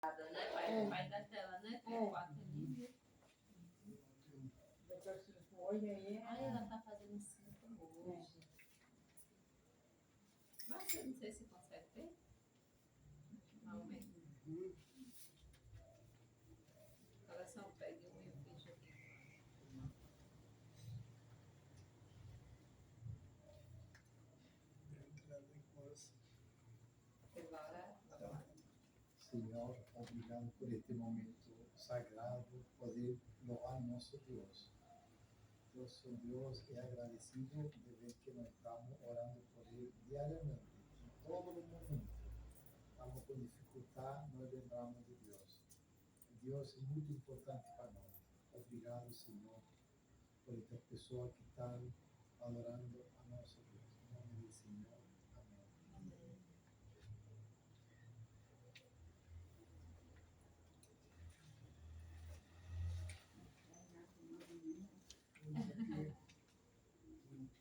Né? Vai da tela, né? Tem 4 ali. Ai, ela tá fazendo 5 hoje. Mas eu não sei se consegue ter. Aumenta. Coração, pegue um e eu fiz aqui. Senhor, obrigado por este momento sagrado, poder louvar nosso Deus. Nosso Deus é agradecido de ver que nós estamos orando por Ele diariamente, em todo momento. Estamos com dificuldade, nós lembramos de Deus. Deus é muito importante para nós. Obrigado, Senhor, por estas pessoas que estão adorando a nosso Deus. Em nome do Senhor. Amém.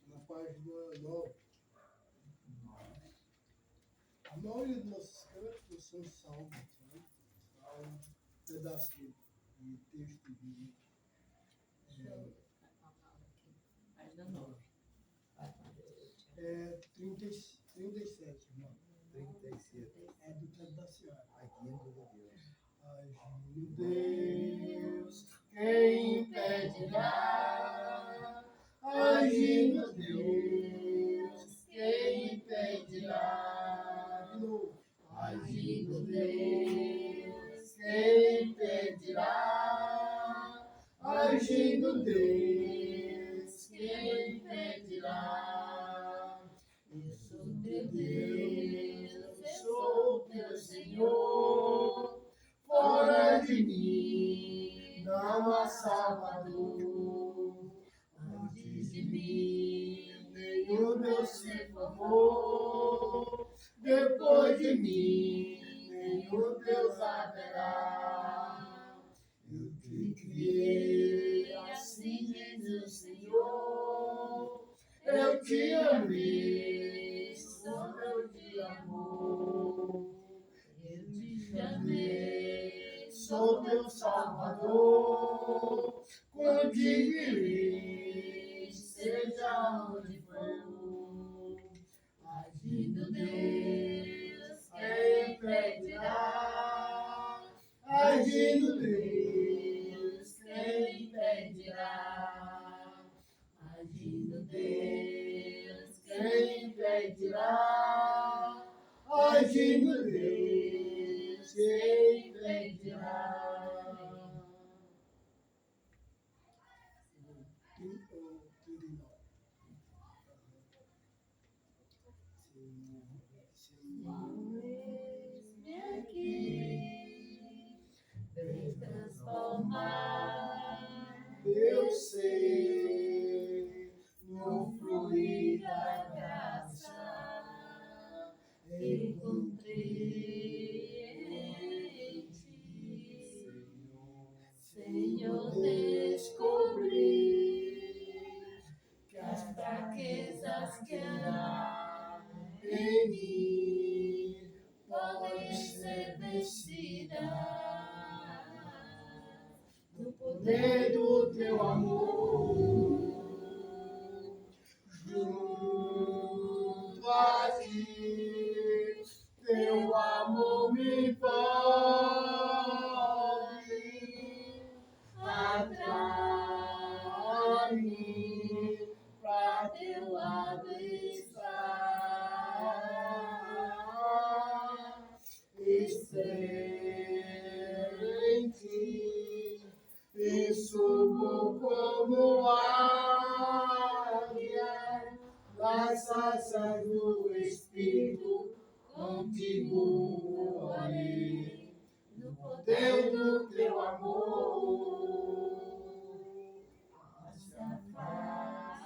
Na página 9. A maioria dos nossos cânticos são salmos, né? Há um pedaço de texto de. Página 9. 37, irmão. 37. É do tempo da senhora. Agindo de Deus. Agindo Deus, quem impedirá? Agindo Deus, quem impedirá? De novo. Agindo Deus, quem impedirá? Agindo Deus, quem impedirá? Eu sou teu Deus, eu sou teu Senhor. Fora de mim não há Salvador. Antes de mim nenhum Deus se formou. Depois de mim nenhum Deus haverá. Eu te criei, assim diz o Senhor. Eu te amei, sou meu de amor. Eu te chamei, sou teu Salvador. Contigo irei, seja onde for. Agindo Deus, quem impedirá? Agindo Deus, quem impedirá? Agindo Deus, quem impedirá? Agindo Deus, quem impedirá? Senhor, eis-me aqui, vem transformar meu ser no fluir da graça. Encontrei em ti, Senhor, descobri que as fraquezas que há em mim podem ser vencidas no poder do teu amor. Junto a ti, teu amor me envolve, atrai-me pra teu lado estar. Espero em ti e subo como águia nas asas do Espírito. Contigo voarei no poder do teu amor. Face a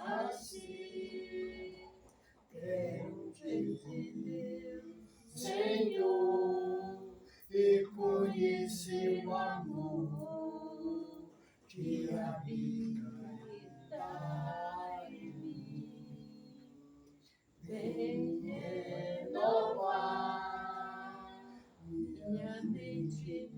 face, quero te ver, Senhor, e conhecer o amor que habita em mim. Vem renovar minha mente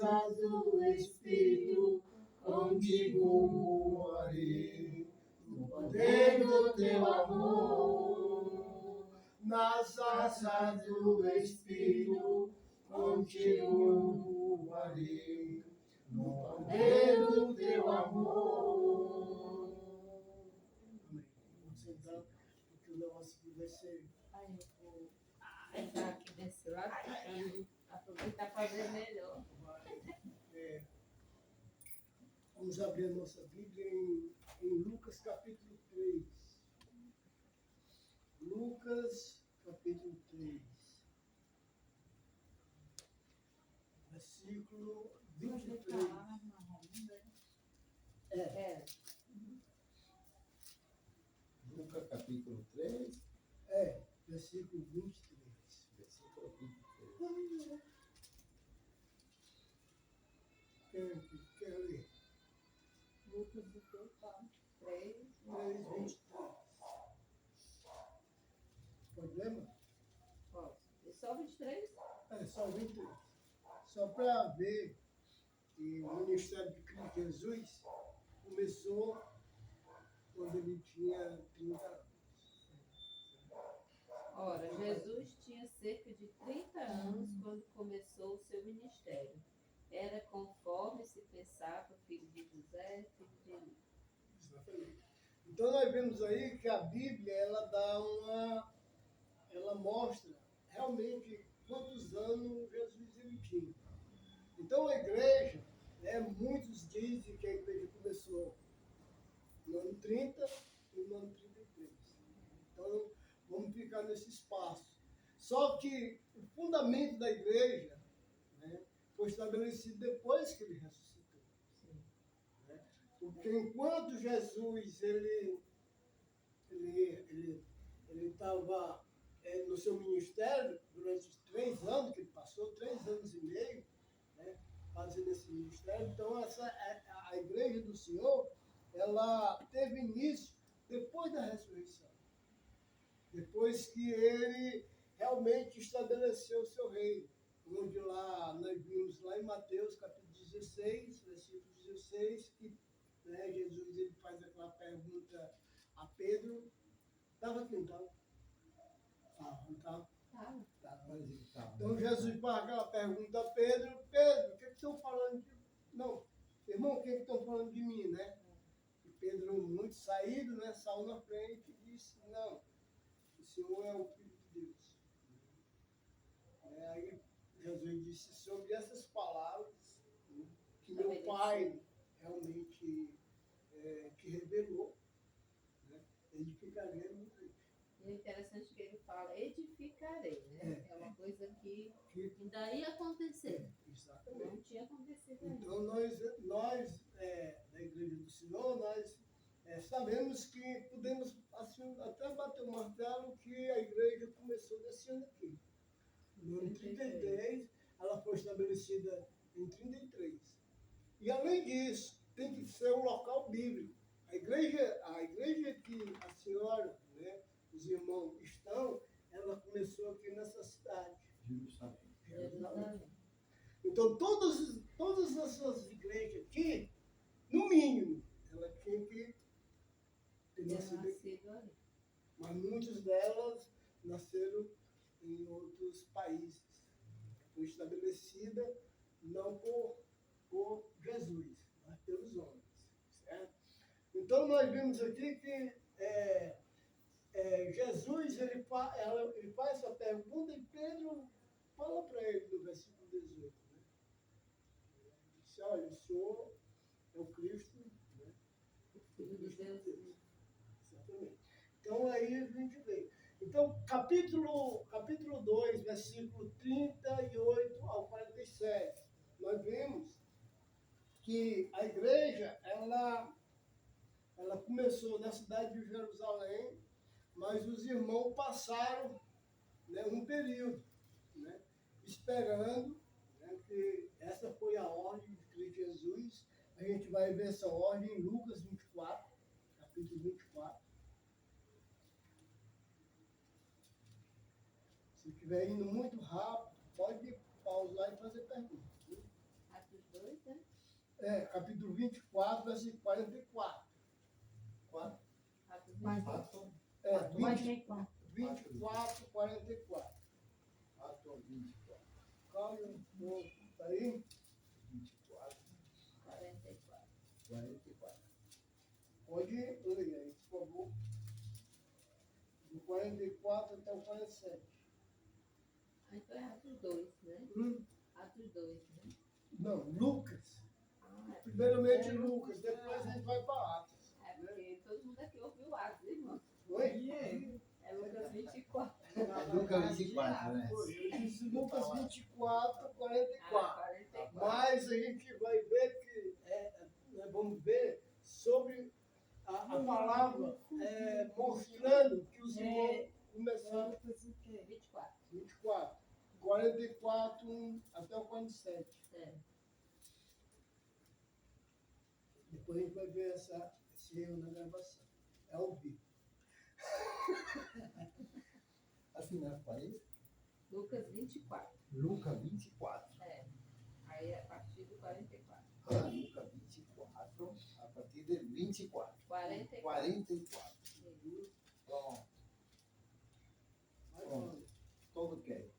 asas do Espírito, contigo voarei, no poder do teu amor. Nas asas do Espírito, contigo voarei, no poder do teu amor. Amém. Vamos sentar, porque o negócio aqui vai ser. Aí eu vou entrar aqui desse lado, pra aproveitar para ver melhor. É, vamos abrir a nossa Bíblia em Lucas capítulo 3. Lucas capítulo 3. Versículo 23. É. Lucas capítulo 3, Versículo 23. versículo 23. Quer ler? Lucas do teu pai. 3. 3:23. Problema? Posso. E só 23? Só 23. Só para ver que o ministério de Cristo Jesus começou quando ele tinha 30 anos. Ora, Jesus tinha cerca de 30 anos quando começou o seu ministério. Era conforme se pensava, filho de José, filho de Eli. Exatamente. Então nós vemos aí que a Bíblia ela mostra realmente quantos anos Jesus ele tinha. Então a igreja, muitos dizem que a igreja começou no ano 30 e no ano 33. Então vamos ficar nesse espaço. Só que o fundamento da igreja, né, foi estabelecido depois que ele ressuscitou. Né? Porque enquanto Jesus ele estava no seu ministério, durante os 3 anos que ele passou, 3 anos e meio, né, fazendo esse ministério, então a igreja do Senhor, ela teve início depois da ressurreição. Depois que ele realmente estabeleceu o seu reino. Onde lá, nós vimos lá em Mateus capítulo 16, versículo 16, que Jesus ele faz aquela pergunta a Pedro. Estava aqui, não estava? Não estava? Então Jesus faz aquela pergunta a Pedro. Pedro, o que estão falando de... Não, irmão, o que estão falando de mim, né? E Pedro, muito saído, né, saiu na frente e disse, não, o Senhor é o Filho de Deus. Aí Jesus disse sobre essas palavras, né, que meu Pai realmente te revelou, né, edificaremos. E é interessante que ele fala, edificarei, né? É uma coisa que ainda ia acontecer. Exatamente. Não tinha acontecido ainda. Então nós da Igreja do Senhor, nós sabemos que podemos assim, até bater o martelo que a igreja começou desse ano aqui. No ano 33, ela foi estabelecida em 33. E além disso, tem que ser um local bíblico. A igreja que a senhora, né, os irmãos estão, ela começou aqui nessa cidade. Jerusalém. Então, todas essas igrejas aqui, no mínimo, ela tinha que ter nascido aqui. Ali. Mas muitas delas nasceram em outros países. Foi estabelecida não por Jesus, mas pelos homens. Certo? Então, nós vemos aqui que Jesus ele faz essa pergunta e Pedro fala para ele no versículo 18. Né? Ele disse, olha, o Senhor é o Cristo, né? O Filho de Deus. Exatamente. Então aí a gente vê. Então, capítulo 2, versículo 38 ao 47, nós vemos que a igreja, ela começou na cidade de Jerusalém, mas os irmãos passaram, né, um período, né, esperando, né, que essa foi a ordem de Cristo Jesus. A gente vai ver essa ordem em Lucas 24, capítulo 24. Se estiver indo muito rápido, pode pausar e fazer perguntas. Aqui né? Capítulo 24, versículo 44. 4, Atos Mas- 4, 24, 44. 44. 4, 24. Calma um pouco, tá aí? 24, 44. 44. Pode ler aí, por favor. Do 44 até o 47. Ah, então é Atos 2, né? Atos 2, né? Não, Lucas. Ah, Primeiramente Lucas, depois a gente vai para Atos. é porque todo mundo aqui ouviu Atos, irmão. Oi? É Lucas 24. Lucas 24, né? Foi, eu disse Lucas 24, Ah, 44. 44. Mas a gente vai ver que, nós vamos ver sobre a palavra mostrando que os irmãos começaram 24. 24, 44 até o 47. É. Depois a gente vai ver esse erro na gravação. É ao vivo. Assim, né? Falei? Lucas 24. Lucas 24. É. Aí é a partir do 44. Lucas 24, a partir do 24. 44. 44. Então, Vai Bom. falando. todo quer.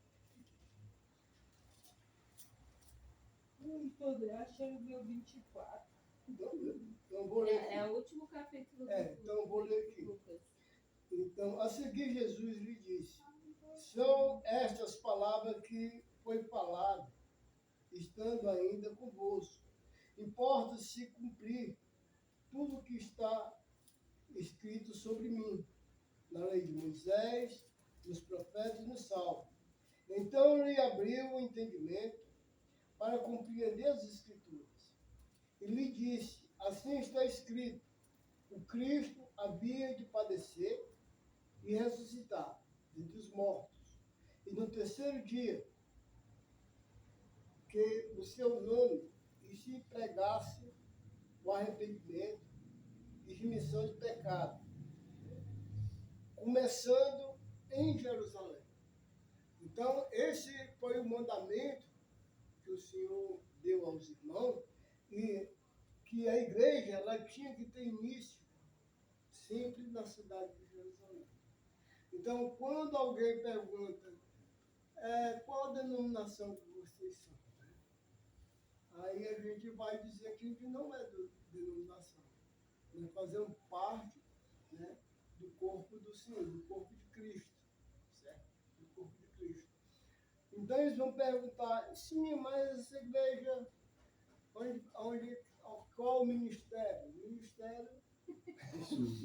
Não tô, eu achei o meu 24. Então eu vou ler É aqui. o último capítulo Então eu vou ler aqui. Lucas. Então, a seguir, Jesus lhe disse: são estas palavras que foi falado, estando ainda convosco. Importa se cumprir tudo o que está escrito sobre mim, na lei de Moisés, nos profetas e nos salmos. Então lhe abriu o entendimento para compreender as Escrituras. E lhe disse: assim está escrito, o Cristo havia de padecer e ressuscitar dentre os mortos. E no terceiro dia, que o seu nome e se pregasse o arrependimento e remissão de pecado, começando em Jerusalém. Então, esse foi o mandamento que o Senhor deu aos irmãos, e que a igreja ela tinha que ter início sempre na cidade de Jerusalém. Então, quando alguém pergunta qual a denominação que vocês são, aí a gente vai dizer que a gente não é denominação. Nós fazemos parte, né, do corpo do Senhor, do corpo de Cristo. Certo? Do corpo de Cristo. Então eles vão perguntar, sim, mas essa igreja, qual o ministério? O ministério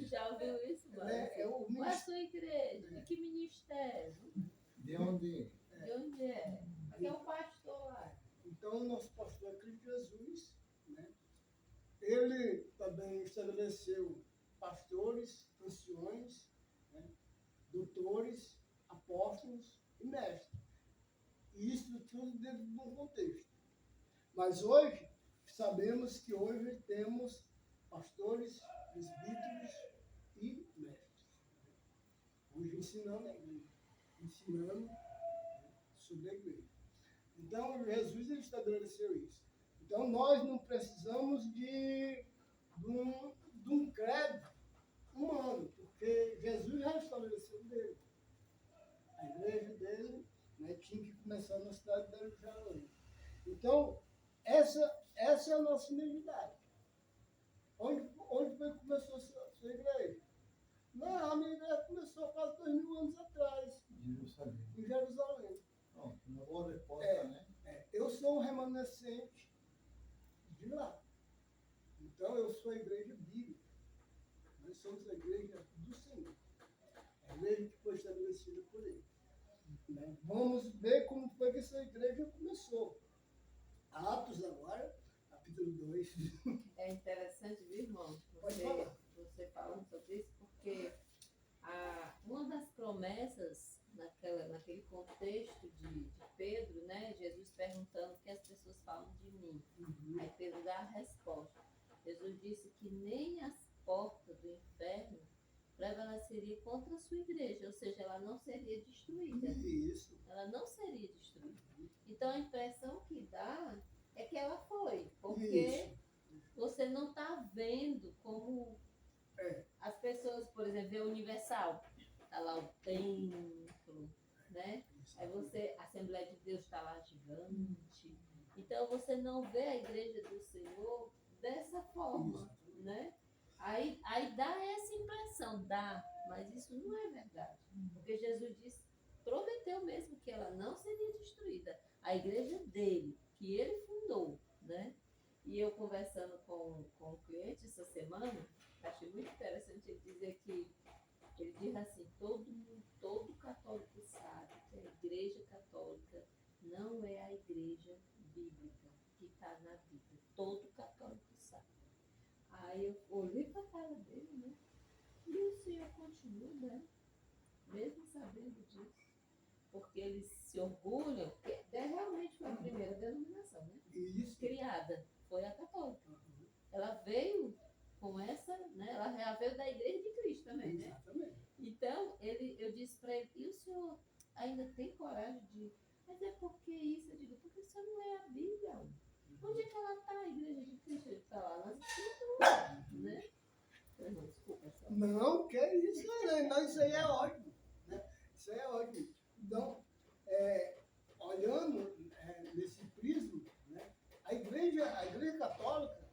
Já ouviu isso, mano? é o Qual é a ministério. sua igreja? De que ministério? De onde? De onde é? Aqui é o pastor lá. Então, o nosso pastor é Cristo Jesus, né? Ele também estabeleceu pastores, anciões, né? Doutores, apóstolos e mestres. E isso tudo dentro de um contexto. Mas hoje, sabemos que hoje temos pastores, presbíteros e mestres. Hoje ensinando a igreja, ensinando sobre a igreja. Então, Jesus ele estabeleceu isso. Então, nós não precisamos de um credo humano, porque Jesus já estabeleceu dele. A igreja dele, né, tinha que começar na cidade de Jerusalém. Então, essa é a nossa identidade. Onde foi que começou a sua igreja? Não, a minha igreja começou quase 2000 anos atrás, Jerusalém. em Jerusalém. Não, uma boa resposta, né? Eu sou um remanescente de lá. Então, eu sou a igreja bíblica. Nós somos a igreja do Senhor. A igreja que foi estabelecida por Ele. Né? Vamos ver como foi que essa igreja começou. Atos agora, capítulo 2. É interessante, viu, irmão? Pode falar. Você falando sobre isso, porque uma das promessas naquele contexto de Pedro, né? Jesus perguntando o que as pessoas falam de mim. Aí Pedro dá a resposta. Jesus disse que nem as portas do inferno prevaleceria contra a sua igreja, ou seja, ela não seria destruída. Isso. Ela não seria destruída. Então a impressão que dá é que ela foi. Porque você não está vendo como É. as pessoas, por exemplo, vê a Universal, está lá o templo, né? Aí você, a Assembleia de Deus está lá gigante. Então você não vê a igreja do Senhor dessa forma, né? Aí dá essa impressão, mas isso não é verdade. Porque Jesus disse, prometeu mesmo que ela não seria destruída. A igreja dele, que ele fundou, né? E eu conversando com um cliente essa semana, achei muito interessante ele dizer que ele diz assim, todo católico sabe que a igreja católica não é a igreja bíblica que está na Bíblia. Todo católico sabe. Aí eu olhei para a cara dele, né? E o senhor continua, né? Mesmo sabendo disso. Porque eles se orgulham, porque realmente foi a primeira denominação, né? Isso. Criada, foi a católica. Ela veio com essa, né? Ela já veio da igreja de Cristo também, né? Exatamente. Então, eu disse para ele, e o senhor ainda tem coragem de... Mas é porque isso, eu digo, porque isso não é a Bíblia. Onde é que ela está, a igreja de Cristo? Ele está lá nas escrituras, né? Não, desculpa, só. Não, que isso, não, isso aí é ótimo. Né? Isso aí é ótimo. Então, olhando nesse prisma, né? A igreja católica,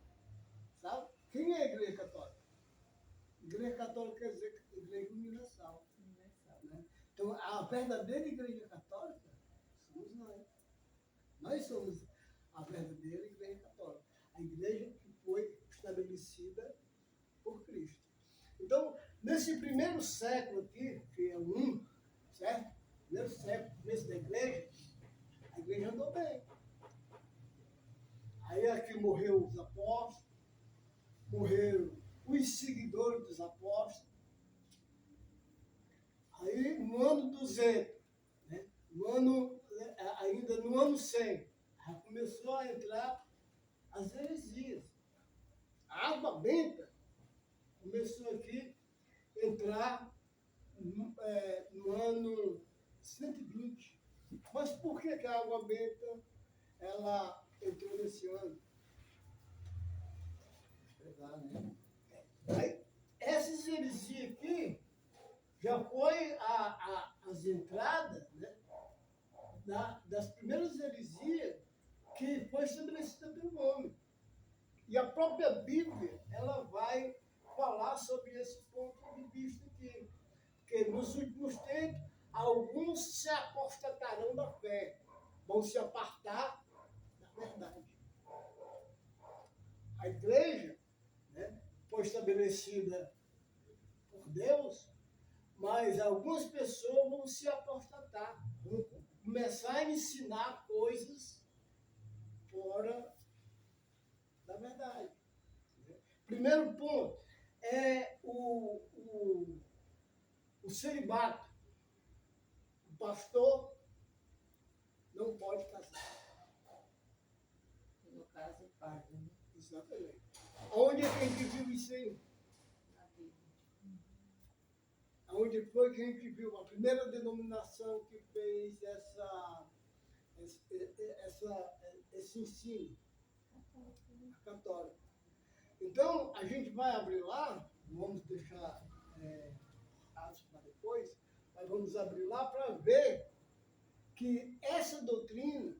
sabe? Quem é a igreja católica? Igreja católica quer dizer igreja universal. Né? Então, a verdadeira igreja católica somos nós. Nós somos a verdadeira igreja católica. A igreja que foi estabelecida por Cristo. Então, nesse primeiro século aqui, que é o certo? Primeiro século, começo da igreja, a igreja andou bem. Aí aqui morreu os apóstolos, morreram os seguidores dos apóstolos. Aí no ano 200, né? Ainda no ano 100, já começou a entrar as heresias. A água benta começou aqui a entrar no ano 120. Mas por que a água benta ela entrou nesse ano? Verdade, né? Aí, essas heresias aqui já foi as entradas, né, das primeiras heresias que foi estabelecida pelo homem. E a própria Bíblia, ela vai falar sobre esse ponto de vista aqui. Porque nos últimos tempos, alguns se apostatarão da fé, vão se apartar da verdade. A igreja, né, foi estabelecida por Deus, mas algumas pessoas vão se apostatar, vão começar a ensinar coisas fora da verdade. Primeiro ponto é o celibato. O pastor não pode casar. No caso, o padre, né? Exatamente. Onde é que a gente viu isso aí? Na Bíblia. Onde foi que a gente viu a primeira denominação que fez esse ensino? A católica. Então, a gente vai abrir lá, vamos deixar para depois, mas vamos abrir lá para ver que essa doutrina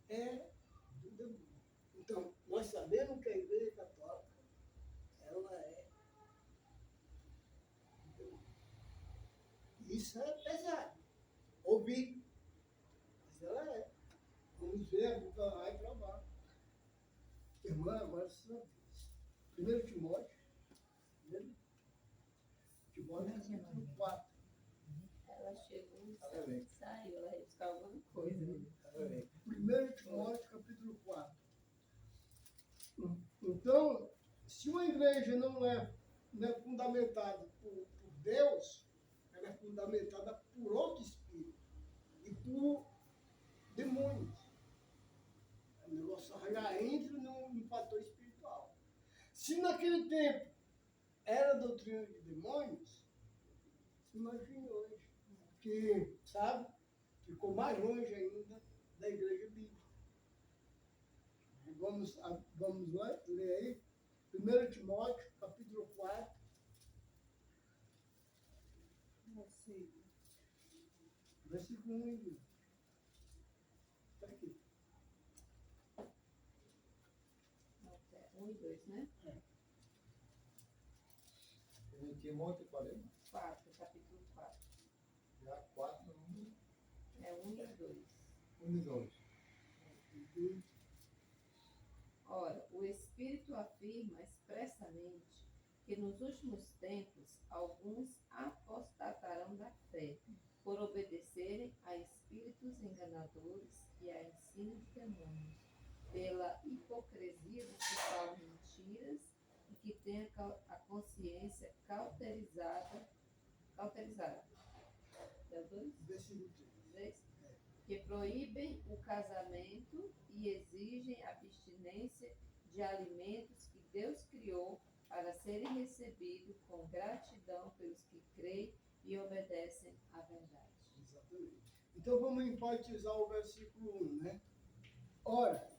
é do demônio. Então, nós sabemos que a igreja católica, ela é do demônio. Isso é pesado. Ouvir. Mas ela é. Vamos ver, a boca vai provar. Irmã, agora sua vez. 1 Timóteo, capítulo 4. Ela chegou e Ela vem. saiu, ela ia buscar alguma coisa. Né? 1 Timóteo, capítulo 4. Então, se uma igreja não é fundamentada por Deus, ela é fundamentada por outro espírito e por demônios. O negócio já entra no fator espiritual. Se naquele tempo era doutrina de demônios, imagine hoje, que, sabe, ficou mais longe ainda da igreja bíblica. Vamos lá, ler aí. 1 Timóteo, capítulo 4, versículo 1 e 2. Está aqui. Até 1 e 2, né? Em Timóteo, falei, 4, capítulo 4. já 4, É 1 e 2. 1 e 2. Ora, o Espírito afirma expressamente que nos últimos tempos alguns apostatarão da fé, por obedecerem a espíritos enganadores e a ensino de demônios, pela hipocrisia dos que falam mentiras e que têm a consciência cauterizada. É o 2? Versículo 3. Que proíbem o casamento e exigem abstinência de alimentos que Deus criou para serem recebidos com gratidão pelos que creem e obedecem à verdade. Exatamente. Então vamos enfatizar o versículo 1, né? Ora,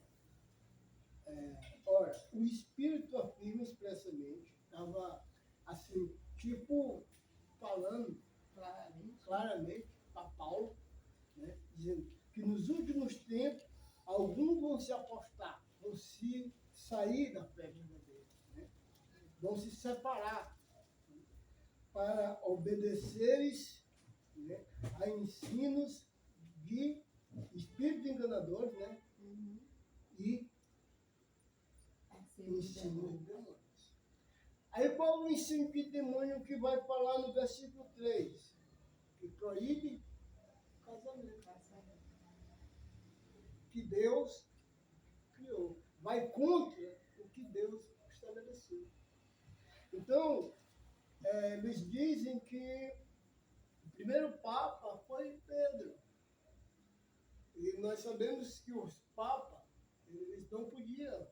o Espírito afirma expressamente, estava assim, tipo, falando claramente para Paulo, né? Dizendo que nos últimos tempos alguns vão se apostar, vão se sair da fé verdadeira, né? Vão se separar para obedecerem, né, a ensinos de espíritos enganadores, né? E ensino de demônios. Aí qual o ensino de demônio que vai falar no versículo 3? Que proíbe o casamento. Que Deus criou. Vai contra o que Deus estabeleceu. Então, eles dizem que o primeiro Papa foi Pedro. E nós sabemos que os papas, eles não podiam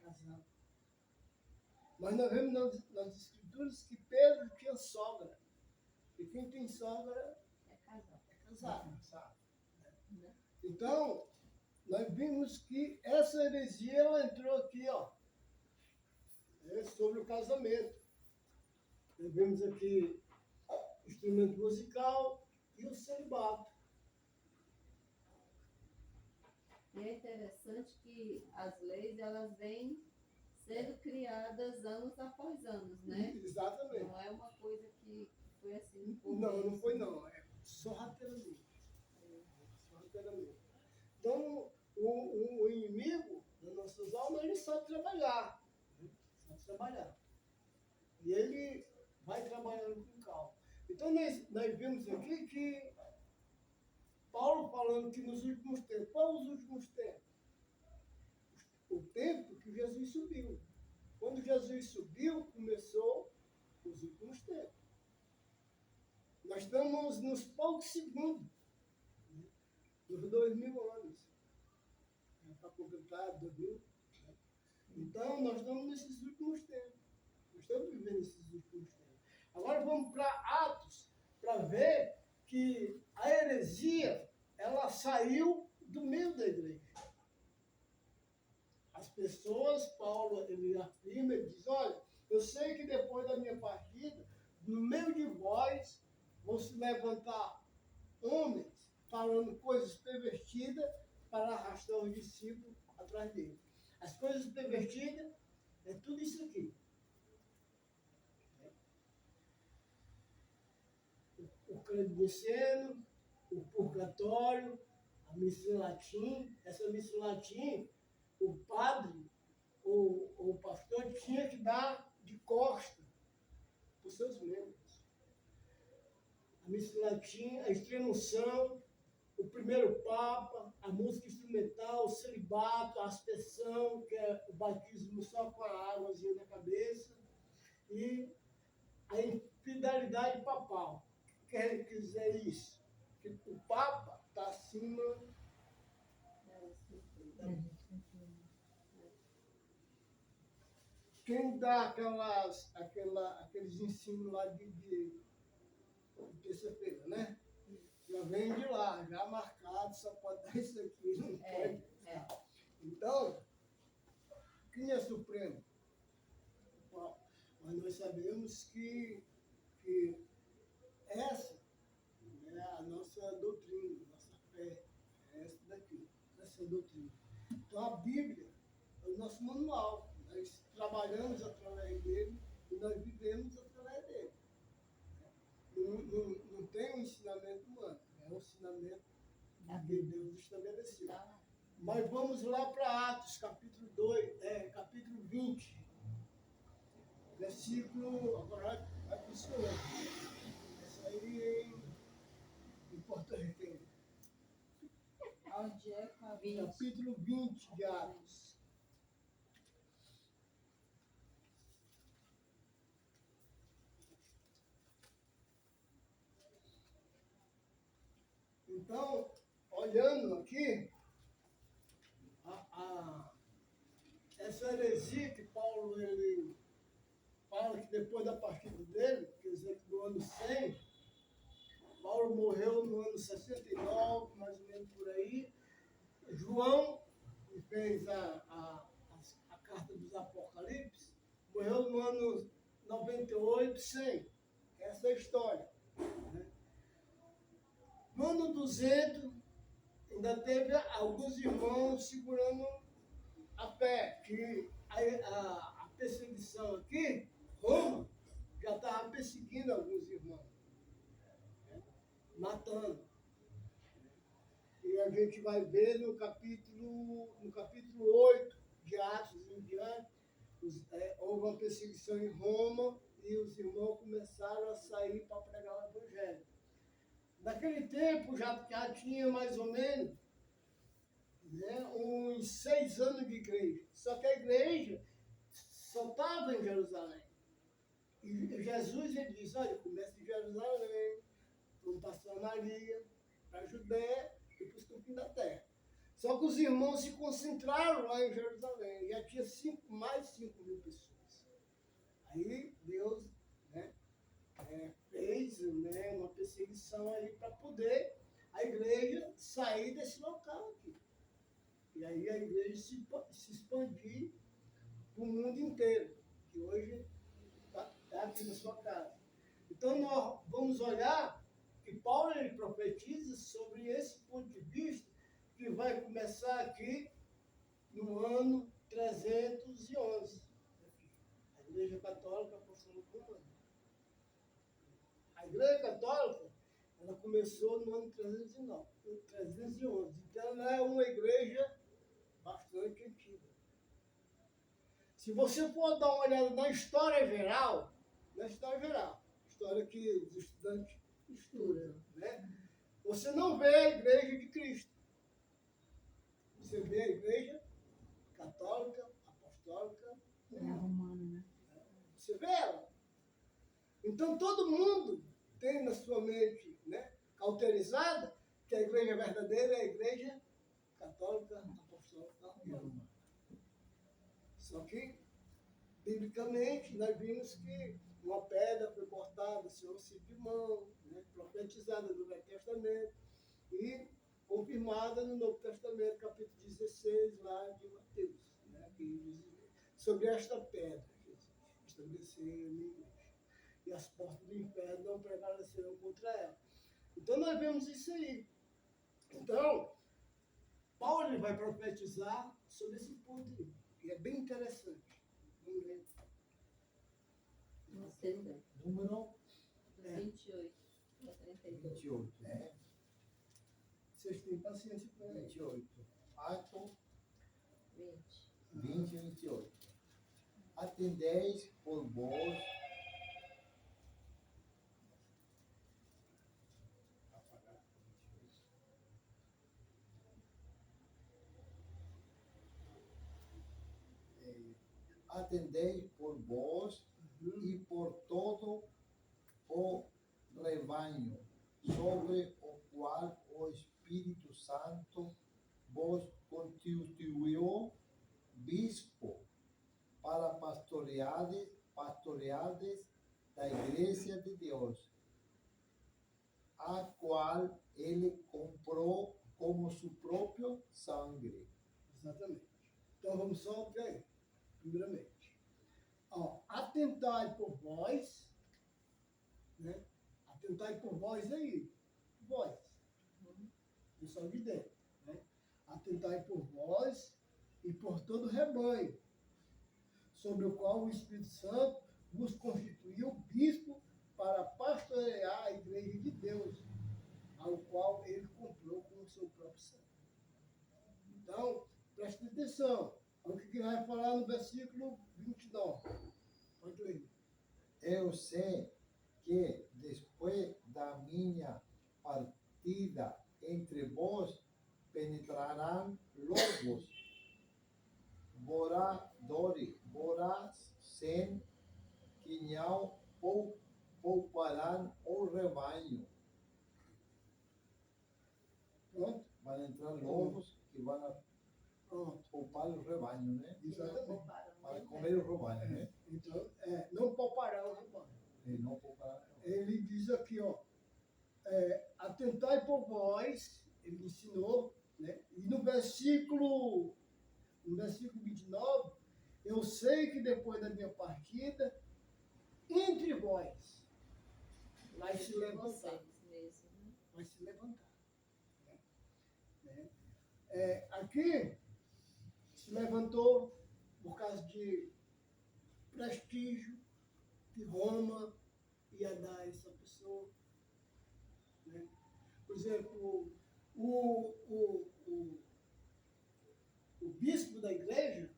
casar. Mas nós vemos nas escrituras que Pedro tinha sogra. E quem tem sogra É casal. é casado. Então, nós vimos que essa heresia ela entrou aqui, ó, sobre o casamento. Nós vemos aqui o instrumento musical e o celibato. E é interessante que as leis, elas vêm sendo criadas anos após anos, né? Exatamente. Não é uma coisa que foi assim por Não, mês. não foi não. É sorrateiramente. Sorrateiramente. Então, o inimigo das nossas almas, ele sabe trabalhar. Né? Sabe trabalhar. E ele vai trabalhando com calma. Então, nós vimos aqui que Paulo falando que nos últimos tempos, qual os últimos tempos? O tempo que Jesus subiu. Quando Jesus subiu, começou os últimos tempos. Nós estamos nos poucos segundos, né, dos 2000 anos. Para completar 2000. Né? Então, nós estamos nesses últimos tempos. Nós estamos vivendo esses últimos tempos. Agora vamos para Atos, para ver que a heresia, ela saiu do meio da igreja. As pessoas, Paulo, ele afirma, ele diz, olha, eu sei que depois da minha partida, no meio de vós, vão se levantar homens falando coisas pervertidas para arrastar os discípulos atrás dele. As coisas pervertidas é tudo isso aqui. O credo niceno, o purgatório, a missa em latim. Essa missa em latim, o padre ou o pastor tinha que dar de costa para os seus membros. A missa em latim, a extrema-unção, o primeiro Papa, a música instrumental, o celibato, a aspersão, que é o batismo só com a águazinha na cabeça, e a infidelidade papal. O que quer dizer isso? Que o Papa está acima da Quem dá aqueles ensinos lá de terça-feira, né? Já vem de lá, já marcado, só pode dar isso aqui, não pode. Então, Quem é supremo? Bom, mas nós sabemos que essa é a nossa doutrina, nossa fé. É essa daqui, essa doutrina. Então a Bíblia é o nosso manual. Nós trabalhamos através dele e nós vivemos através dele. Não tem um ensinamento humano, é um ensinamento que Deus estabeleceu. Mas vamos lá para Atos, capítulo 2, capítulo 20, versículo, agora vai para o senhor. Isso aí em português. Onde é que a Capítulo 20 de Atos. Então, olhando aqui, essa heresia que Paulo ele fala que depois da partida dele, quer dizer que no ano 100, Paulo morreu no ano 69, mais ou menos por aí. João, que fez a carta dos Apocalipse, morreu no ano 98, 100. Essa é a história. Né? No ano 200, ainda teve alguns irmãos segurando a fé, que a perseguição aqui, Roma, já estava perseguindo alguns irmãos, né? Matando. E a gente vai ver no capítulo 8 de Atos em diante, houve uma perseguição em Roma e os irmãos começaram a sair para pregar o Evangelho. Naquele tempo já tinha mais ou menos, né, uns 6 anos de igreja. Só que a igreja só estava em Jerusalém. E Jesus ele diz, olha, começa em Jerusalém, vamos para Samaria, para a Judéia e para os confins da terra. Só que os irmãos se concentraram lá em Jerusalém. Já tinha mais de 5 mil pessoas. Aí Deus, né, fez, né, uma perseguição aí para poder a igreja sair desse local aqui. E aí a igreja se expandir para o mundo inteiro, que hoje está aqui na sua casa. Então nós vamos olhar que Paulo ele profetiza sobre esse ponto de vista que vai começar aqui no ano 311. A Igreja Católica Apostólica Romana. A Igreja Católica ela começou no ano 311. Então ela é uma igreja bastante antiga. Se você for dar uma olhada na história geral, história que os estudantes estudam, né? Você não vê a igreja de Cristo. Você vê a igreja católica, apostólica, romana, né? você vê ela. Então todo mundo tem na sua mente, né, cauterizada que a igreja verdadeira é a igreja católica, apostólica, romana. Só que, biblicamente, nós vimos que uma pedra foi cortada, Senhor de mão, né, profetizada no Velho Testamento e confirmada no Novo Testamento, capítulo 16, lá de Mateus, né, que diz sobre esta pedra, Jesus estabeleceu a minha igreja. E as portas do inferno não prevalecerão contra ela. Então nós vemos isso aí. Então, Paulo ele vai profetizar sobre esse ponto aí. E é bem interessante. Vamos ver. Você tem. Número 28 a 32. 28. É, Vocês têm paciência com ele. 28. Ato 20. 20 e 28. Atendeis por vós. Atendei por vós e por todo o rebanho, sobre o qual o Espírito Santo vos constituiu bispo para pastoreades da Igreja de Deus, a qual ele comprou como seu próprio sangue. Exatamente. Então vamos só ver. primeiramente. Ó, atentai por vós, né? Atentai por vós aí, vós, pessoal de dentro, né? Atentai por vós e por todo o rebanho, sobre o qual o Espírito Santo vos constituiu bispo para pastorear a igreja de Deus, ao qual ele comprou com o seu próprio sangue. Então, preste atenção. Olha o que ele vai falar no versículo 29. Pode ler. Eu sei que depois da minha partida entre vós penetrarão lobos, voraz sem quinhão, pouparão o rebanho. Pronto? Vão entrar lobos que vão Pronto. poupar o rebanho, né? Exatamente. Para comer o rebanho, né? Então, não pouparão o rebanho. E não poupar. Ele diz aqui, ó, atentai por vós, ele ensinou, né? E no versículo 29, eu sei que depois da minha partida, entre vós, vai se levantar. Vocês mesmo, né? Vai se levantar. Né? Aqui se levantou por causa de prestígio que Roma ia dar a essa pessoa. Né? Por exemplo, o bispo da igreja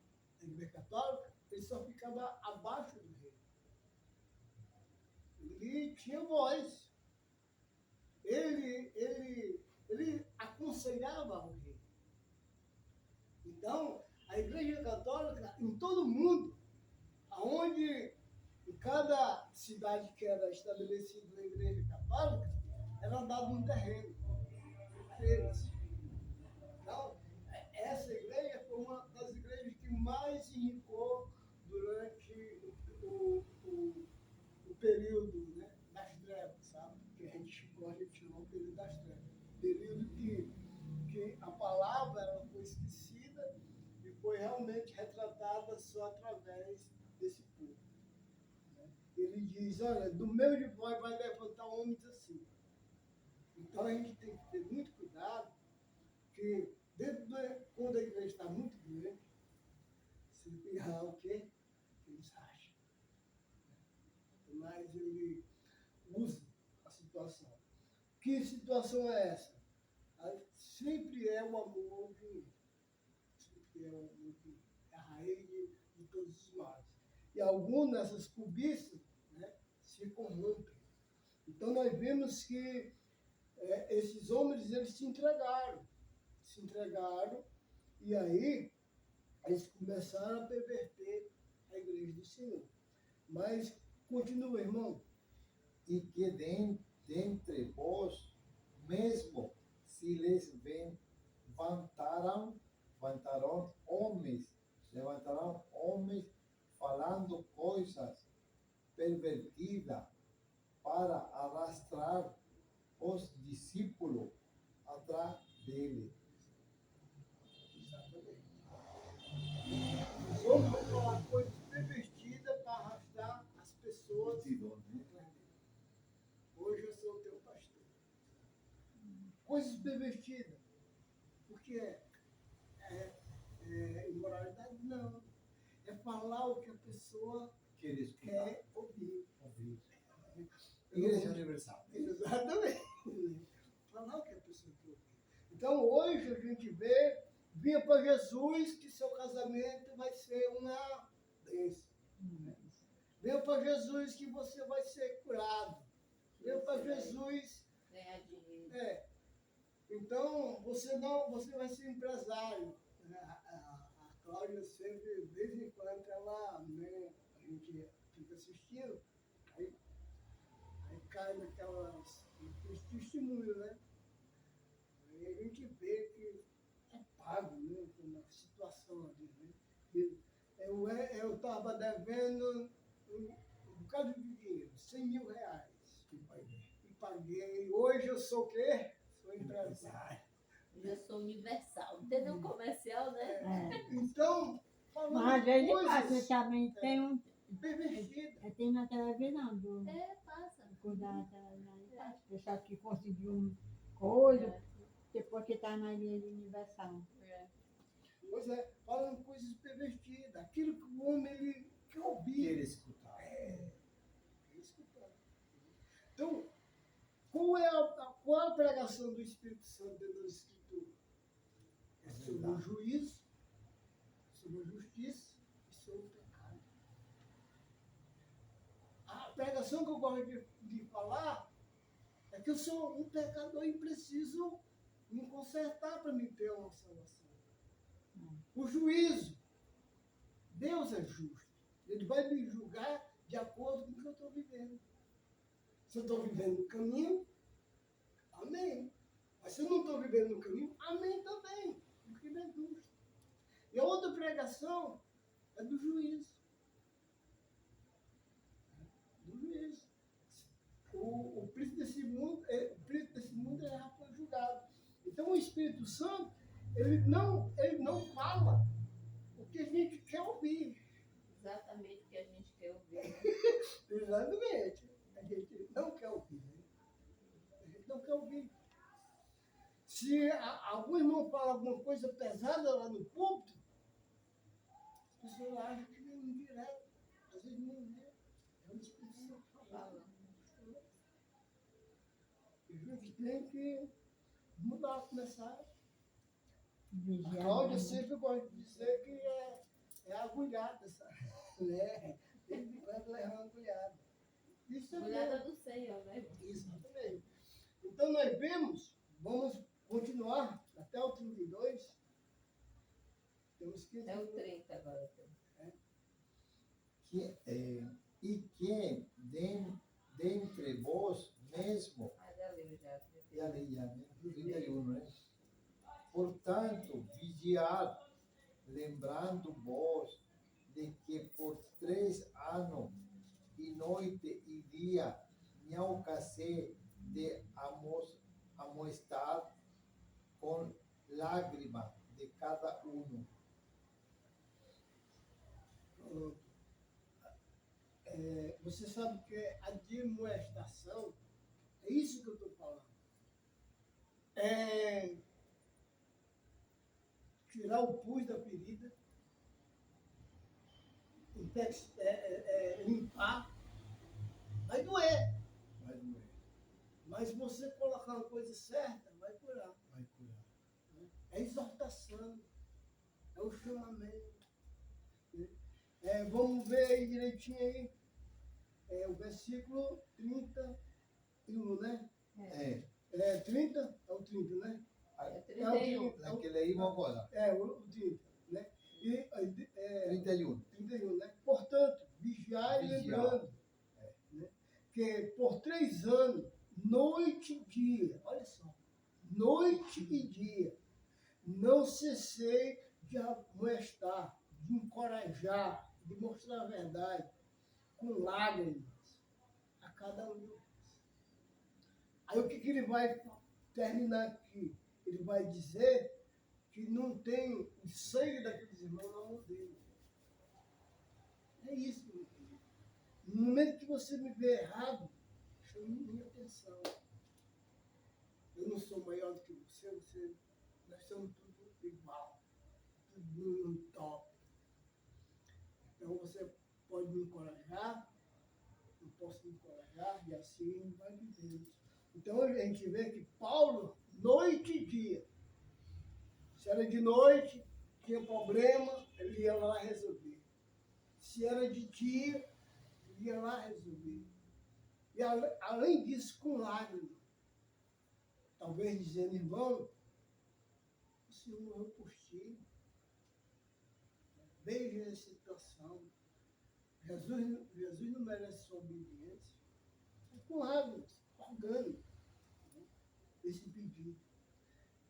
católica, ele só ficava abaixo do rei. Ele tinha voz. Ele aconselhava o rei. Então, a igreja católica, em todo o mundo, aonde em cada cidade que era estabelecida na igreja católica, era dado um terreno para eles. Então, essa igreja foi uma das igrejas que mais enricou durante o período, né, das trevas, sabe? Que a gente chama o período das trevas. Período que a palavra ela foi esquecida e foi realmente retratada só através desse povo. Né? Ele diz, olha, do meio de vós vai levantar homens assim. Então a gente tem que ter muito cuidado, que quando a igreja está muito grande, se pirar o quê? Eles acham. Mas ele usa a situação. Que situação é essa? Sempre é o amor ao dinheiro. Sempre é o amor ao dinheiro. É a raiz de todos os males. E algumas dessas cobiças, né, se corrompem. Então nós vemos que esses homens eles se entregaram, e aí eles começaram a perverter a igreja do Senhor. Mas continua, irmão. E que dentre vós mesmo se lhes levantarão homens falando coisas pervertidas para arrastrar os discípulos atrás dele. Exatamente. Os homens vão falar coisas pervertidas para arrastar as pessoas. Hoje eu sou o teu pastor. Coisas pervertidas. Porque imoralidade? Não. É falar o que a pessoa quer ouvir. Igreja Universal. Exatamente. Falar o que a pessoa quer ouvir. Então hoje a gente vinha para Jesus que seu casamento vai ser uma bênção. Venha para Jesus que você vai ser curado. Venha para Jesus. Ganhar dinheiro. Então, você vai ser empresário. A Cláudia sempre, de vez em quando, ela, né, a gente fica assistindo, aí cai naqueles testemunhos, né? Aí a gente vê que é pago, né? Uma situação ali, né? Eu estava devendo um bocado de dinheiro, R$100.000. E paguei. Hoje eu sou o quê? Sou empresário. Eu sou universal. Não tem nenhum comercial, né? Então, falando Mas às vezes passa, eu coisas também tenho, pervertidas. tem na televisão, do Passa. cuidar da televisão. Passa. Pessoal que conseguiu coisa, É, depois que está na Igreja Universal. é. Pois é, falando coisas pervertidas. Aquilo que o homem ele quer ouvir. Quer escutar. Quer escutar. Então, qual é a pregação do Espírito Santo dentro da Escritura? É sobre o juízo, sobre a justiça e sobre o pecado. A pregação que eu gosto de falar é que eu sou um pecador e preciso me consertar para me ter uma salvação. O juízo, Deus é justo. Ele vai me julgar de acordo com o que eu estou vivendo. Se eu estou vivendo no caminho, amém. Mas se eu não estou vivendo no caminho, amém também. Porque ele é justo. E a outra pregação é do juízo. Do juízo. O príncipe desse mundo, ele já foi julgado. Então o Espírito Santo, ele não fala o que a gente quer ouvir. Exatamente o que a gente quer ouvir. Exatamente. A gente não quer ouvir. Né? A gente não quer ouvir. Se algum irmão fala alguma coisa pesada lá no púlpito, as pessoas acham que é indireto. Às vezes não é. É o Espírito Santo falando. E a gente tem que mudar, começar. A Cláudia sempre gosta de dizer que é agulhada, sabe? Né? Desde quando ela é uma agulhada. Isso é Mulher mesmo. do Senhor, né? Exatamente. Então nós vemos, vamos continuar até o 32. Temos que. É o 30 agora. E que dentre vós mesmo, Ah, já leu já. já li, né? 31, né? Portanto, vigiar, lembrando vós de que por 3 anos e noite e dia me alcancei de amoestar com lágrima de cada um. Você sabe que a demoestação, é isso que eu estou falando. É tirar o pus da ferida, limpar, vai doer. Vai doer, Mas se você colocar uma coisa certa, vai curar. vai curar. É exortação, é o chamamento. Vamos ver aí direitinho aí. O versículo 31, né? É, 30? É o 30, né? É É o 31. é que leímos agora. o 30, né? E 31. 31, né? Portanto, vigiai lembrando, né? Que por 3 anos, noite e dia, olha só, noite e dia, não cessei de amoestar, de encorajar, de mostrar a verdade, com lágrimas a cada um de nós. Aí o que ele vai terminar aqui? Ele vai dizer que não tem o sangue daqueles irmãos na mão dele. É isso, meu querido. No momento que você me vê errado, chame minha atenção. Eu não sou maior do que você, nós somos tudo igual, tudo no top. Então você pode me encorajar, eu posso me encorajar, e assim vai vivendo. Então a gente vê que Paulo, noite e dia, se era de noite, tinha problema, ele ia lá resolver. Se era de dia, ele ia lá resolver. E além disso, com lágrimas. Talvez dizendo, irmão, o Senhor morreu por ti. Veja a situação. Jesus não merece sua obediência. É com lágrimas, orgânico. Esse pedido.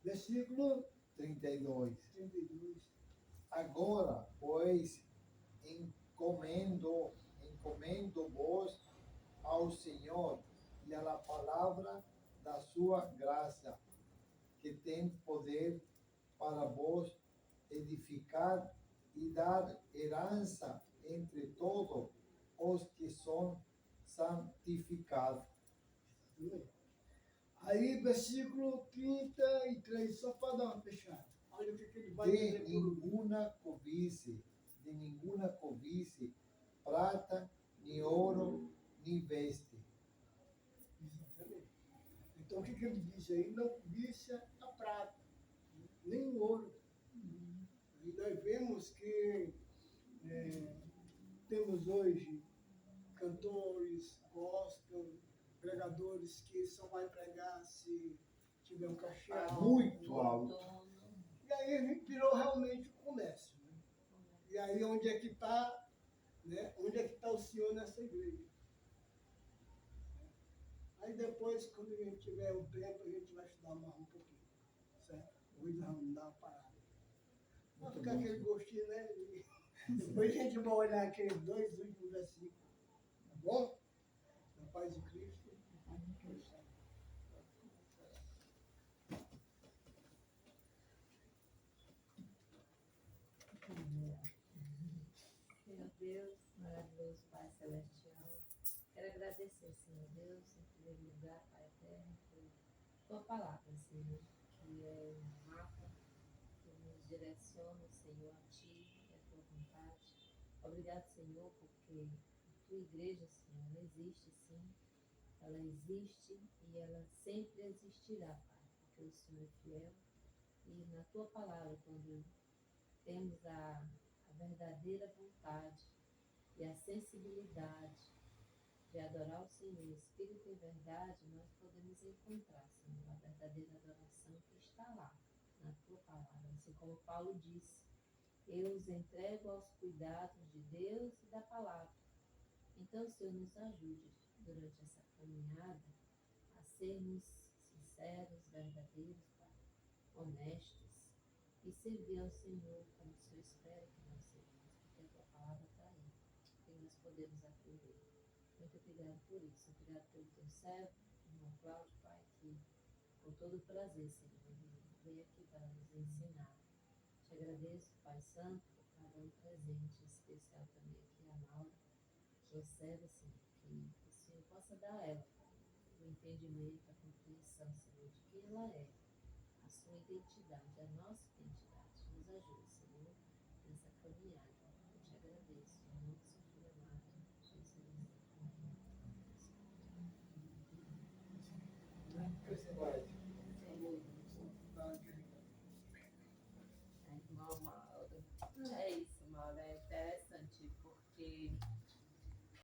Versículo 32. 32. Agora, pois, encomendo-vos ao Senhor e à palavra da sua graça, que tem poder para vos edificar e dar herança entre todos os que são santificados. Aí, versículo 33, só para dar uma fechada. Olha o que ele vai dizer De por nenhuma cobice, prata, nem ouro, nem veste. Exatamente. Então, o que ele diz aí? Não cobiça a prata, nem o ouro. E nós vemos que temos hoje cantores, gospel, pregadores que só vai pregar se tiver um cachê Muito alto. E aí virou realmente o comércio. Né? E aí onde é que está, né? Onde é que está o Senhor nessa igreja? Aí depois, quando a gente tiver um tempo, a gente vai estudar mais um pouquinho. Certo? Hoje nós vamos dar uma parada. Vai Muito ficar bom, aquele senhor. gostinho, né? E depois a gente vai olhar aqueles 2 últimos versículos. Tá bom? Na paz de Cristo. Senhor Deus, maravilhoso Pai Celestial, quero agradecer, Senhor Deus, em primeiro lugar, Pai Eterno, por tua palavra, Senhor, que é um mapa que nos direciona, Senhor, a ti e a tua vontade. Obrigado, Senhor, porque a tua igreja, Senhor, ela existe sim, ela existe e ela sempre existirá, Pai, porque o Senhor é fiel e na tua palavra, quando temos a verdadeira vontade e a sensibilidade de adorar o Senhor, Espírito e verdade, nós podemos encontrar, Senhor, a verdadeira adoração que está lá, na tua palavra. Assim como Paulo disse, eu os entrego aos cuidados de Deus e da palavra. Então, Senhor, nos ajude durante essa caminhada a sermos sinceros, verdadeiros, Pai, honestos e servir ao Senhor como o Senhor espera que nós sejamos, porque a tua palavra está aí e nós podemos aprender. Muito obrigado por isso. Obrigado pelo teu servo, irmão Cláudio, Pai, que com todo prazer, Senhor, ele veio aqui para nos ensinar. Te agradeço, Pai Santo, por cada um presente, em especial também aqui a Maura, tua serva, Senhor, que o Senhor possa dar a ela, Pai, o entendimento, a compreensão, Senhor, de quem ela é, a sua identidade, a nossa identidade. Nos ajude, Senhor, nessa caminhada. Eu te agradeço. Em nome do seu filho amado, Jesus. Amém. Irmã Maura. É isso, Maura. É interessante, porque